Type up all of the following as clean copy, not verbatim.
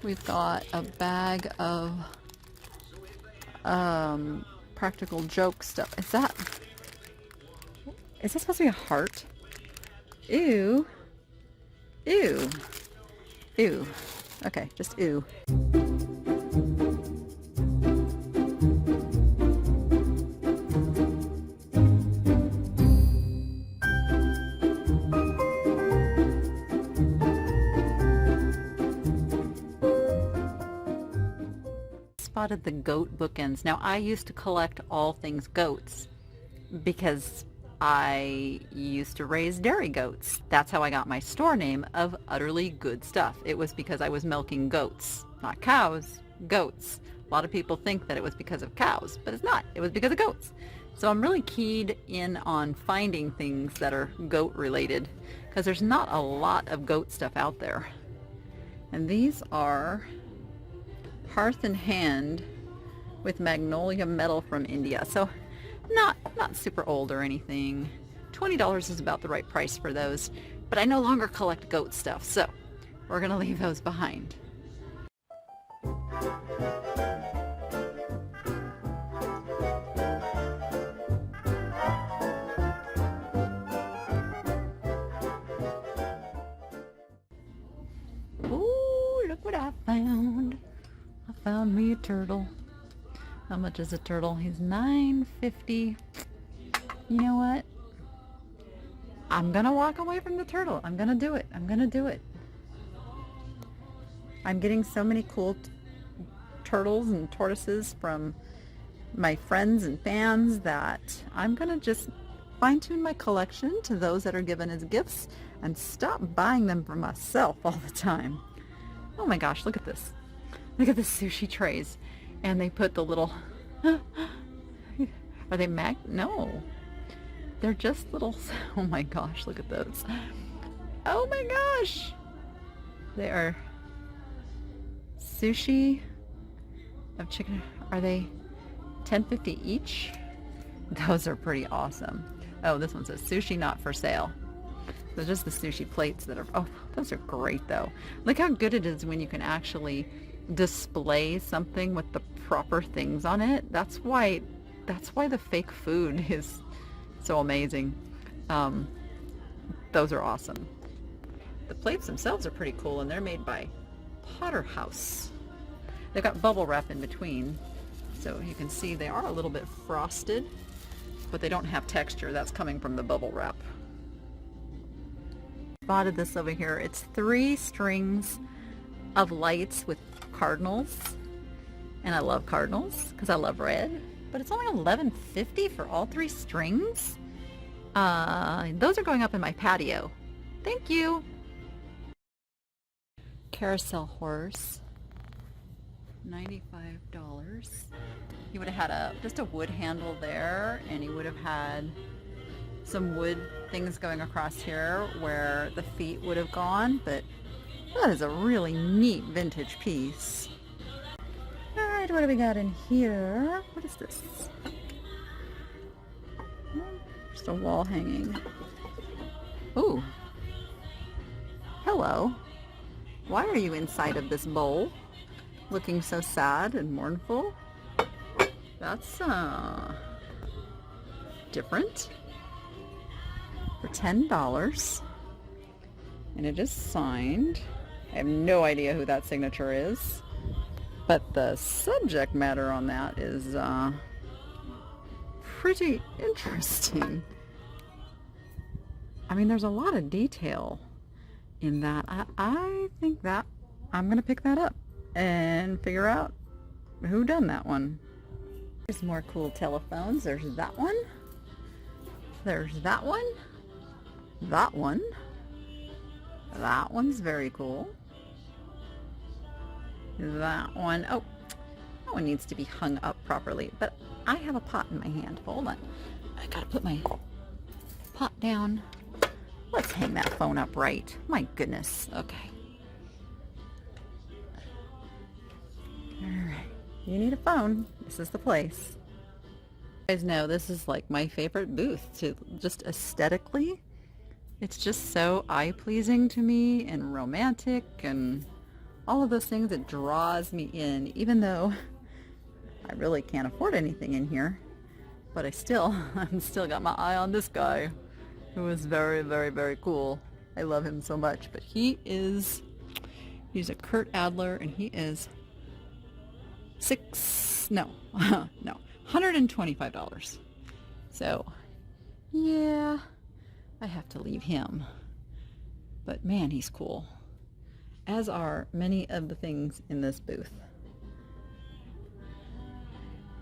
We've got a bag of practical joke stuff. Is that supposed to be a heart? Ew. Ew. Ew. Okay, just ew. Spotted the goat bookends. Now, I used to collect all things goats because I used to raise dairy goats. That's how I got my store name of Utterly Good Stuff. It was because I was milking goats, not cows, goats. A lot of people think that it was because of cows, but it's not. It was because of goats. So I'm really keyed in on finding things that are goat related because there's not a lot of goat stuff out there. And these are Hearth and Hand with magnolia metal from India. So not super old or anything. $20 is about the right price for those, but I no longer collect goat stuff, so we're gonna leave those behind. Ooh, look what I found. I found me a turtle. How much is a turtle? He's $9.50. You know what? I'm gonna walk away from the turtle. I'm gonna do it. I'm gonna do it. I'm getting so many cool turtles and tortoises from my friends and fans that I'm gonna just fine-tune my collection to those that are given as gifts and stop buying them for myself all the time. Oh my gosh, look at this. Look at the sushi trays. And they put the little, are they no, they're just little, oh my gosh, look at those. Oh my gosh. They are sushi of chicken. Are they $10.50 each? Those are pretty awesome. Oh, this one says sushi not for sale. So just the sushi plates that are, oh, those are great though. Look how good it is when you can actually display something with the proper things on it. That's why the fake food is so amazing. Those are awesome. The plates themselves are pretty cool, and they're made by House. They've got bubble wrap in between, so you can see they are a little bit frosted, but they don't have texture. That's coming from the bubble wrap. Spotted this over here. It's 3 strings of lights with cardinals, and I love cardinals because I love red, but it's only $11.50 for all 3 strings. Those are going up in my patio. Thank you. Carousel horse, $95. He would have had just a wood handle there, and he would have had some wood things going across here where the feet would have gone, but that is a really neat vintage piece. Alright, what do we got in here? What is this? Just a wall hanging. Ooh. Hello. Why are you inside of this bowl? Looking so sad and mournful? That's, different. For $10. And it is signed. I have no idea who that signature is, but the subject matter on that is pretty interesting. I mean, there's a lot of detail in that. I think that I'm gonna pick that up and figure out who done that one. There's more cool telephones. There's that one. There's that one. That one. That one's very cool. That one, oh, that one needs to be hung up properly, but I have a pot in my hand. Hold on. I gotta put my pot down. Let's hang that phone up right. My goodness. Okay. Alright. You need a phone. This is the place. You guys know this is like my favorite booth to just aesthetically. It's just so eye-pleasing to me and romantic and all of those things, it draws me in, even though I really can't afford anything in here. But I'm still got my eye on this guy, who is very, very, very cool. I love him so much. But he's a Kurt Adler, and he is $125. So, yeah, I have to leave him. But man, he's cool. As are many of the things in this booth.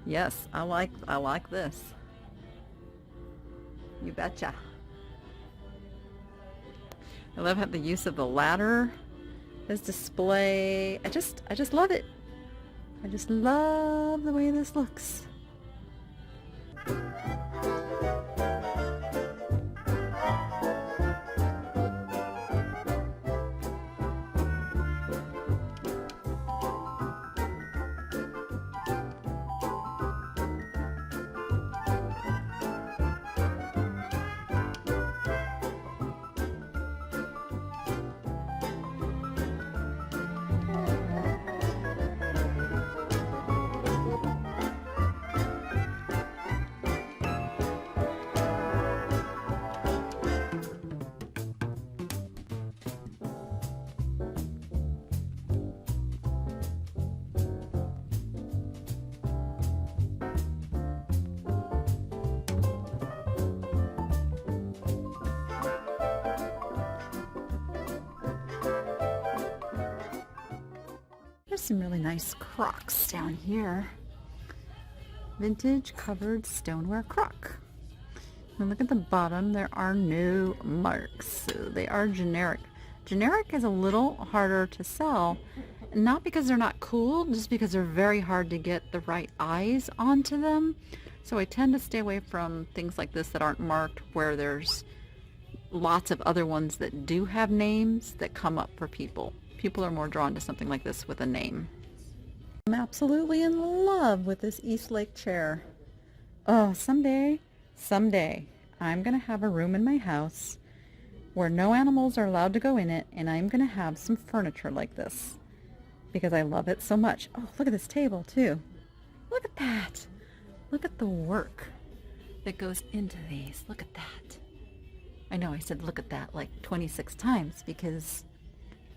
Yes, I like this. You betcha. I love how the use of the ladder, this display. I just love it. I just love the way this looks. There's some really nice crocks down here. Vintage covered stoneware crock. And look at the bottom, there are no marks, so they are generic. Generic is a little harder to sell, not because they're not cool, just because they're very hard to get the right eyes onto them. So I tend to stay away from things like this that aren't marked, where there's lots of other ones that do have names that come up for people. People are more drawn to something like this with a name. I'm absolutely in love with this Eastlake chair. Oh, someday, I'm going to have a room in my house where no animals are allowed to go in it, and I'm going to have some furniture like this because I love it so much. Oh, look at this table too. Look at that. Look at the work that goes into these. Look at that. I know I said look at that like 26 times because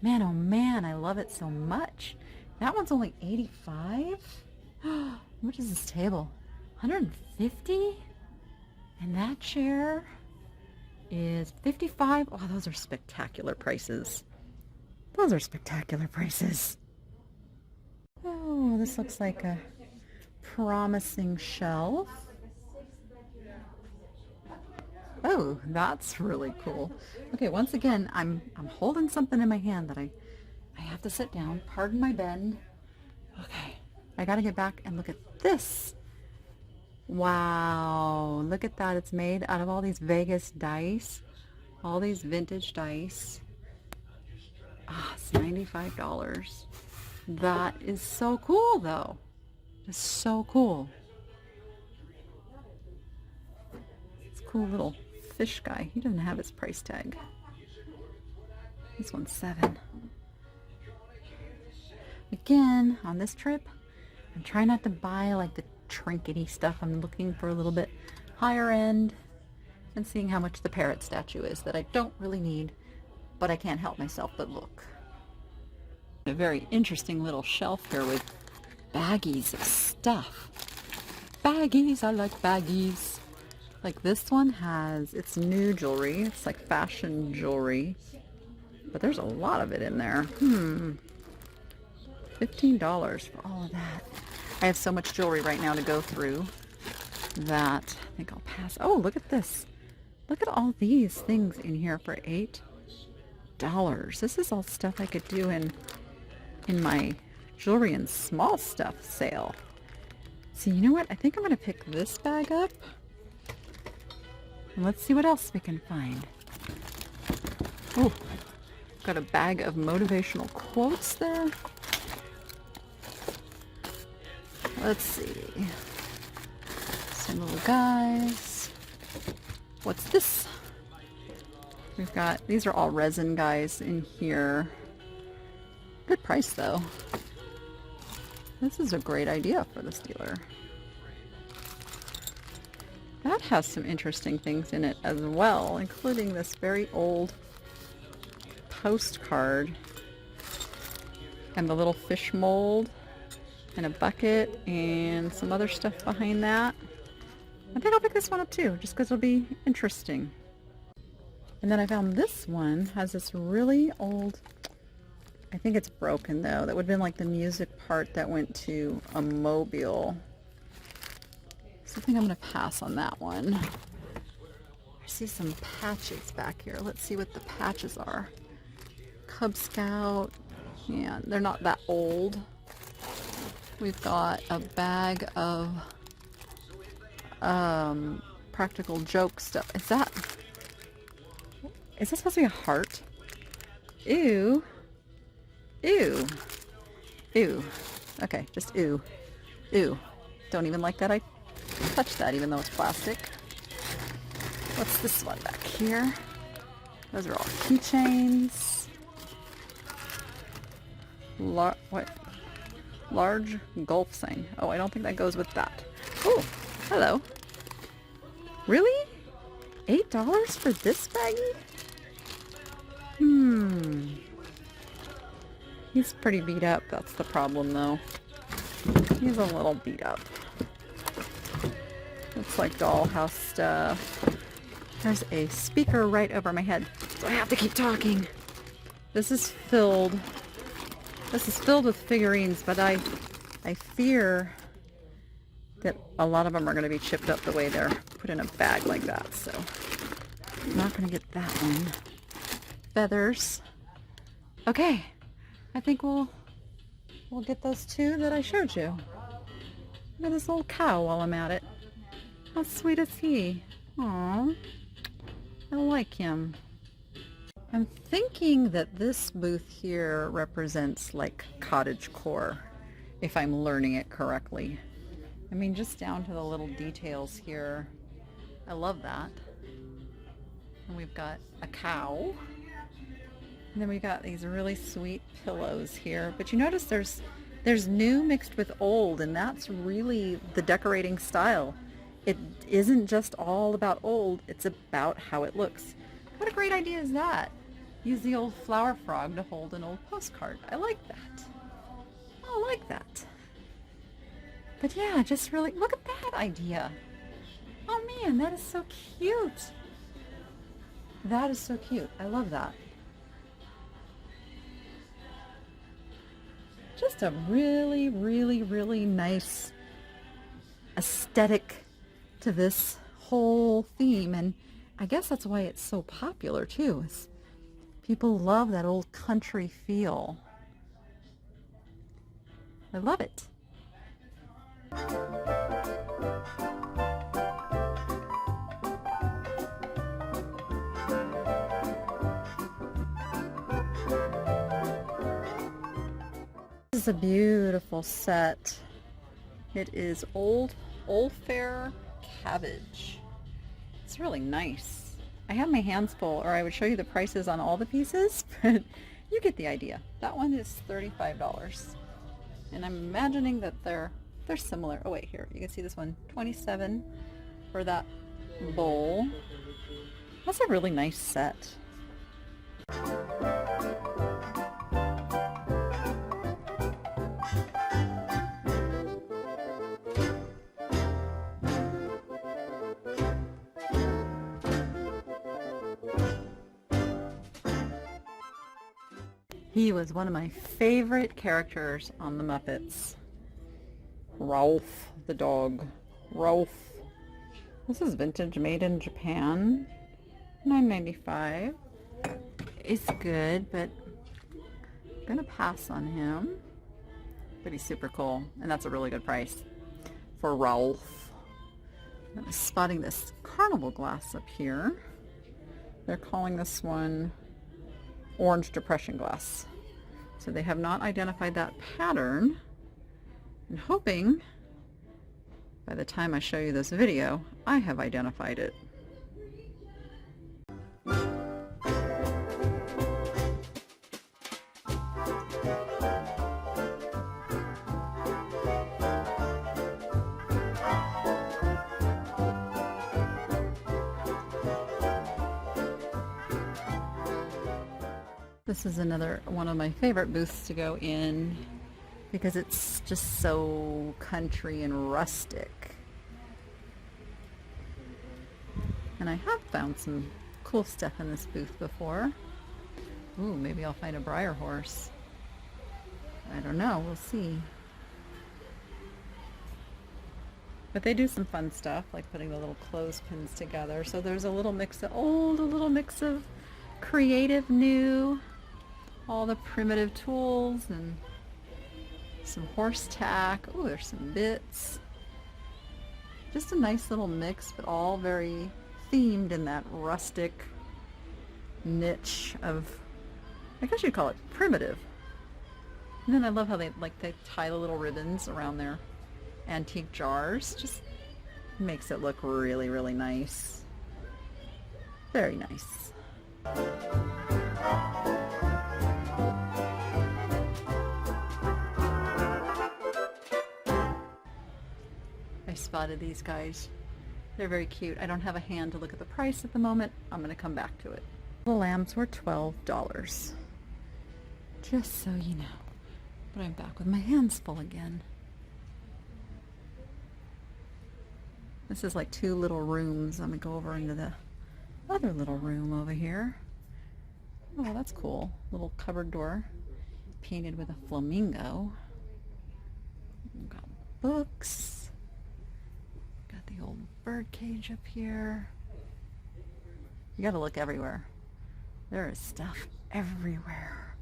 man, oh man, I love it so much. That one's only $85. How much is this table? $150? And that chair is $55. Oh, those are spectacular prices. Those are spectacular prices. Oh, this looks like a promising shelf. Oh, that's really cool. Okay, once again, I'm holding something in my hand that I have to sit down. Pardon my bend. Okay, I gotta get back and look at this. Wow, look at that. It's made out of all these Vegas dice, all these vintage dice. Ah, it's $95. That is so cool, though. It's so cool. It's a cool little fish guy. He doesn't have his price tag. This one's $7. Again, on this trip, I'm trying not to buy like the trinkety stuff. I'm looking for a little bit higher end and seeing how much the parrot statue is that I don't really need, but I can't help myself but look. A very interesting little shelf here with baggies of stuff. Baggies, I like baggies. Like this one has, it's new jewelry. It's like fashion jewelry. But there's a lot of it in there. $15 for all of that. I have so much jewelry right now to go through that I think I'll pass. Oh, look at this. Look at all these things in here for $8. This is all stuff I could do in my jewelry and small stuff sale. So you know what? I think I'm going to pick this bag up. And let's see what else we can find. Oh, got a bag of motivational quotes there. Let's see. Some little guys. What's this? We've got, these are all resin guys in here. Good price though. This is a great idea for this dealer. That has some interesting things in it as well, including this very old postcard and the little fish mold and a bucket and some other stuff behind that. I think I'll pick this one up too, just because it'll be interesting. And then I found this one has this really old, I think it's broken though, that would have been like the music part that went to a mobile. So I think I'm going to pass on that one. I see some patches back here. Let's see what the patches are. Cub Scout. Yeah, they're not that old. We've got a bag of practical joke stuff. Is that supposed to be a heart? Ew. Ew. Ew. Okay, just ew. Ew. Don't even like that I touched that even though it's plastic. What's this one back here? Those are all keychains. What? Large golf sign. Oh, I don't think that goes with that. Oh, hello. Really? $8 for this baggie? He's pretty beat up. That's the problem though. He's a little beat up. Looks like Dollhouse stuff. There's a speaker right over my head, so I have to keep talking. This is filled with figurines, but I fear that a lot of them are going to be chipped up the way they're put in a bag like that, so I'm not going to get that one. Feathers. Okay, I think we'll get those two that I showed you. Look at this little cow while I'm at it. How sweet is he? Aww, I like him. I'm thinking that this booth here represents like cottage core, if I'm learning it correctly. I mean, just down to the little details here. I love that. And we've got a cow. And then we got these really sweet pillows here. But you notice there's new mixed with old, and that's really the decorating style. It isn't just all about old, it's about how it looks. What a great idea is that? Use the old flower frog to hold an old postcard. I like that. I like that. But yeah, just really, look at that idea. Oh man, that is so cute. That is so cute. I love that. Just a really, really, really nice aesthetic to this whole theme, and I guess that's why it's so popular too. Is people love that old country feel. I love it. This is a beautiful set. It is Old Fair Cabbage. It's really nice. I have my hands full, or I would show you the prices on all the pieces, but you get the idea. That one is $35. And I'm imagining that they're similar. Oh wait, here, you can see this one, $27 for that bowl. That's a really nice set. He was one of my favorite characters on the Muppets. Ralph the dog. Ralph. This is vintage, made in Japan. $9.95. It's good, but I'm gonna pass on him. But he's super cool, and that's a really good price for Ralph. I'm spotting this Carnival glass up here. They're calling this one Orange Depression glass. So they have not identified that pattern. I'm hoping by the time I show you this video, I have identified it. This is another one of my favorite booths to go in because it's just so country and rustic. And I have found some cool stuff in this booth before. Ooh, maybe I'll find a briar horse. I don't know, we'll see. But they do some fun stuff, like putting the little clothespins together. So there's a little mix of old, a little mix of creative new, all the primitive tools and some horse tack. Oh, there's some bits. Just a nice little mix, but all very themed in that rustic niche of, I guess you'd call it primitive. And then I love how they tie the little ribbons around their antique jars. Just makes it look really, really nice. Very nice. I spotted these guys. They're very cute. I don't have a hand to look at the price at the moment. I'm going to come back to it. The lambs were $12. Just so you know. But I'm back with my hands full again. This is like two little rooms. I'm going to go over into the other little room over here. Oh, that's cool. Little cupboard door painted with a flamingo. We've got books. Got the old bird cage up here. You got to look everywhere. There is stuff everywhere.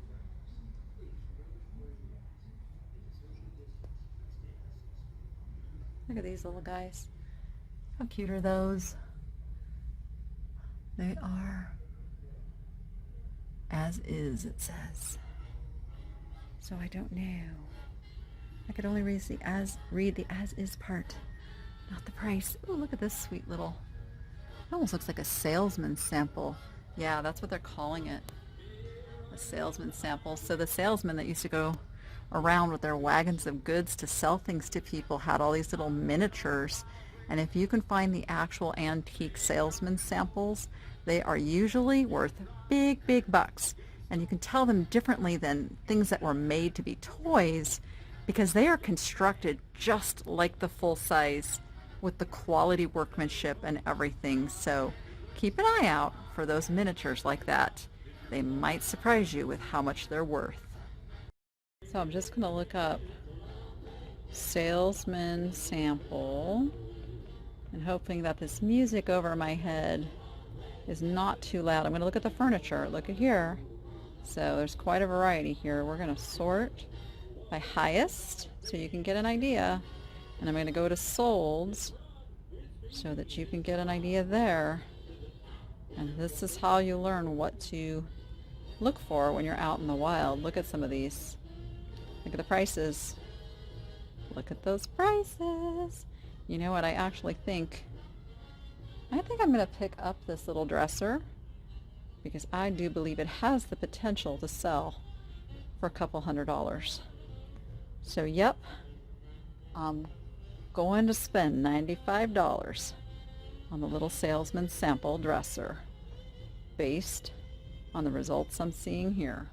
Look at these little guys. How cute are those? They are as is, it says. So I don't know. I could only read the as is part, not the price. Oh, look at this sweet little. It almost looks like a salesman sample. Yeah, that's what they're calling it. A salesman sample. So the salesman that used to go around with their wagons of goods to sell things to people had all these little miniatures. And if you can find the actual antique salesman samples, they are usually worth big, big bucks. And you can tell them differently than things that were made to be toys because they are constructed just like the full size with the quality workmanship and everything. So keep an eye out for those miniatures like that. They might surprise you with how much they're worth. So I'm just going to look up salesman sample and hoping that this music over my head is not too loud. I'm going to look at the furniture. Look at here. So there's quite a variety here. We're going to sort by highest so you can get an idea. And I'm going to go to solds so that you can get an idea there. And this is how you learn what to look for when you're out in the wild. Look at some of these. Look at the prices. Look at those prices. You know what, I think I'm going to pick up this little dresser because I do believe it has the potential to sell for a couple $100. So yep, I'm going to spend $95 on the little salesman sample dresser based on the results I'm seeing here.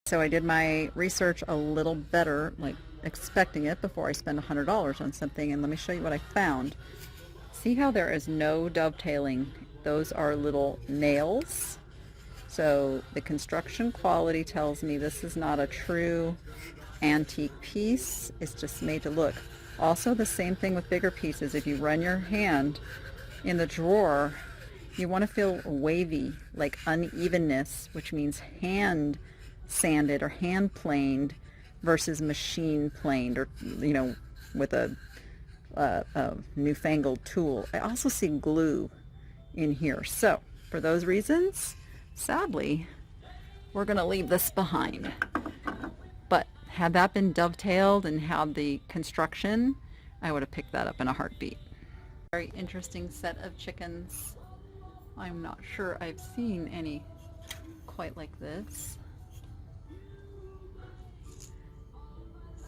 So I did my research a little better, like expecting it, before I spend $100 on something, and let me show you what I found. See how there is no dovetailing? Those are little nails. So the construction quality tells me this is not a true antique piece. It's just made to look. Also the same thing with bigger pieces. If you run your hand in the drawer, you want to feel wavy, like unevenness, which means hand sanded or hand planed versus machine planed, or with a newfangled tool. I also see glue in here. So for those reasons, sadly, we're going to leave this behind. But had that been dovetailed and had the construction, I would have picked that up in a heartbeat. Very interesting set of chickens. I'm not sure I've seen any quite like this.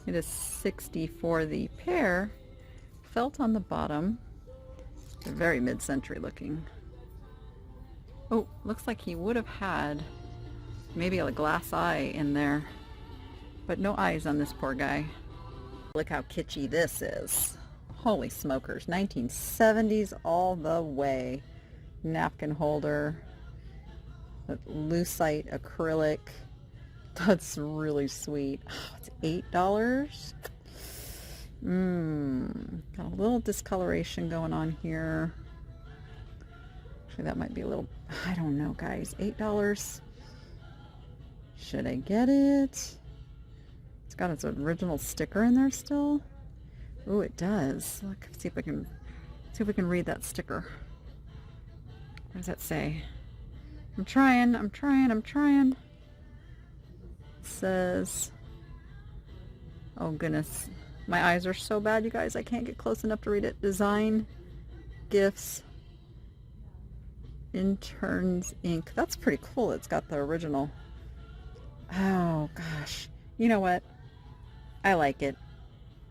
It is $60 for the pair, felt on the bottom. They're very mid-century looking. Oh, looks like he would have had maybe a glass eye in there, but no eyes on this poor guy. Look how kitschy this is. Holy smokers, 1970s all the way. Napkin holder, lucite acrylic. That's really sweet. Oh, it's $8. Got a little discoloration going on here. Actually, that might be a little, I don't know, guys. $8. Should I get it? It's got its original sticker in there still. Ooh, it does. Look, see if we can read that sticker. What does that say? I'm trying. It says, oh goodness, my eyes are so bad, you guys. I can't get close enough to read it. Design, gifts, interns, ink. That's pretty cool. It's got the original. Oh gosh. You know what? I like it.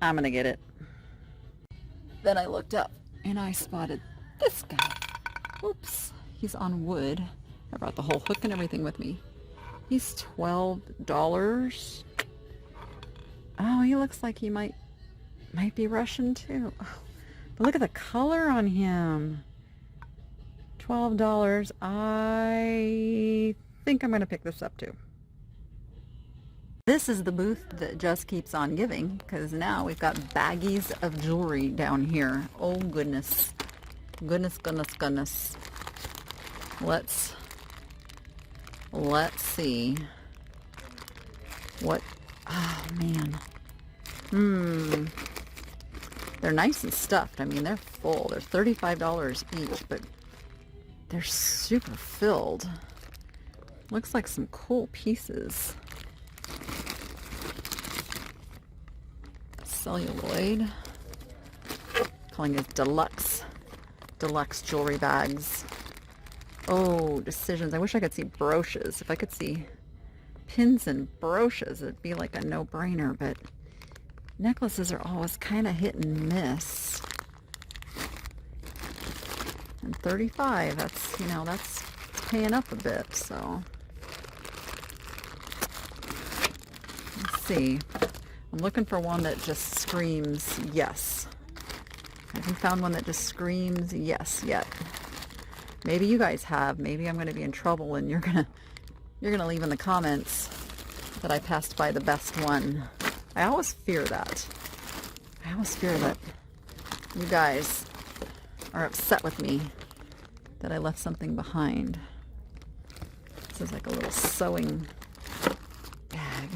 I'm gonna get it. Then I looked up and I spotted this guy. Whoops. He's on wood. I brought the whole hook and everything with me. He's $12. Oh, he looks like he might be Russian too. Oh, but look at the color on him. $12. I think I'm going to pick this up too. This is the booth that just keeps on giving, because now we've got baggies of jewelry down here. Oh goodness. Goodness. Let's see what, oh man. They're nice and stuffed. I mean, they're full. They're $35 each, but they're super filled. Looks like some cool pieces. Celluloid. Calling it deluxe jewelry bags. Oh, decisions. I wish I could see brooches. If I could see pins and brooches, it'd be like a no-brainer, but necklaces are always kind of hit and miss. And 35, that's, you know, that's paying up a bit, so. Let's see. I'm looking for one that just screams yes. I haven't found one that just screams yes yet. Maybe you guys have. Maybe I'm going to be in trouble and you're gonna leave in the comments that I passed by the best one. I always fear that. I always fear that you guys are upset with me that I left something behind. This is like a little sewing bag.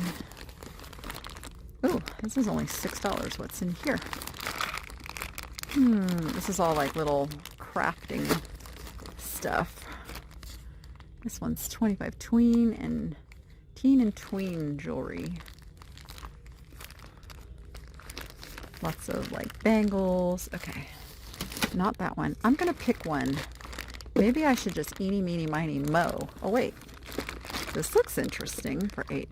Ooh, this is only $6. What's in here? This is all like little crafting stuff. This one's 25 teen and tween jewelry. Lots of like bangles. Okay, not that one. I'm gonna pick one. Maybe I should just eeny meeny miny mo. Oh wait, this looks interesting for $8.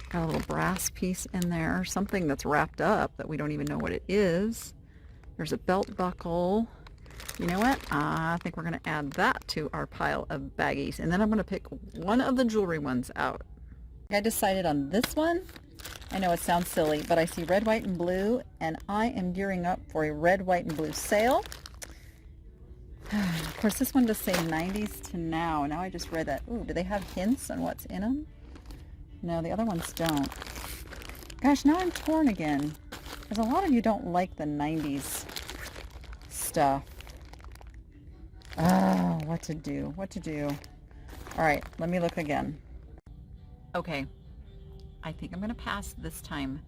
Got a little brass piece in there, something that's wrapped up that we don't even know what it is. There's a belt buckle. You know what? I think we're going to add that to our pile of baggies. And then I'm going to pick one of the jewelry ones out. I decided on this one. I know it sounds silly, but I see red, white, and blue, and I am gearing up for a red, white, and blue sale. Of course, this one does say 90s to now. Now I just read that. Ooh, do they have hints on what's in them? No, the other ones don't. Gosh, now I'm torn again. Because a lot of you don't like the 90s stuff. Oh, what to do? All right, let me look again. Okay, I think I'm going to pass this time.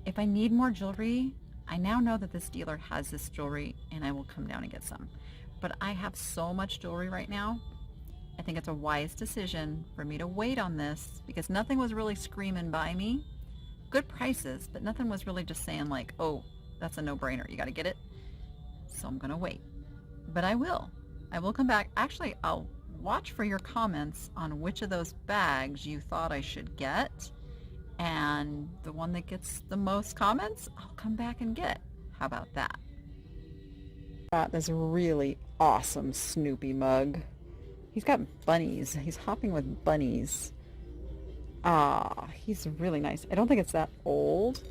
If I need more jewelry, I now know that this dealer has this jewelry and I will come down and get some. But I have so much jewelry right now. I think it's a wise decision for me to wait on this because nothing was really screaming by me. Good prices, but nothing was really just saying like, oh, that's a no-brainer. You got to get it. So I'm going to wait. But I will come back. Actually, I'll watch for your comments on which of those bags you thought I should get, and the one that gets the most comments, I'll come back and get. How about that? Got this really awesome Snoopy mug. He's got bunnies. He's hopping with bunnies. Ah, he's really nice. I don't think it's that old.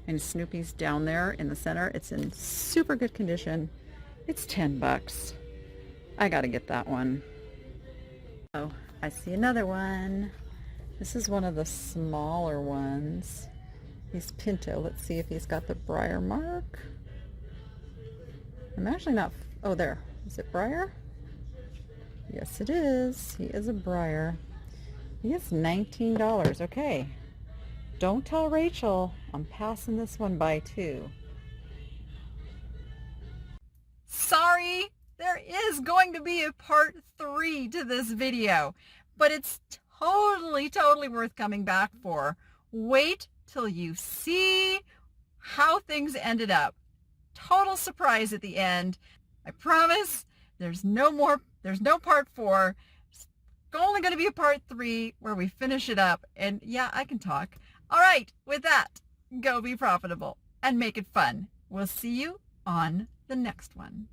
And Snoopy's down there in the center. It's in super good condition. It's $10. I gotta get that one. Oh, I see another one. This is one of the smaller ones. He's Pinto. Let's see if he's got the Briar mark. I'm actually not... Oh, there. Is it Briar? Yes, it is. He is a Briar. He is $19. Okay. Don't tell Rachel. I'm passing this one by too. Sorry, there is going to be a part 3 to this video, but it's totally worth coming back for. Wait till you see how things ended up. Total surprise at the end. I promise there's no part 4. It's only going to be a part 3 where we finish it up. And yeah, I can talk. All right, with that, go be profitable and make it fun. We'll see you on the next one.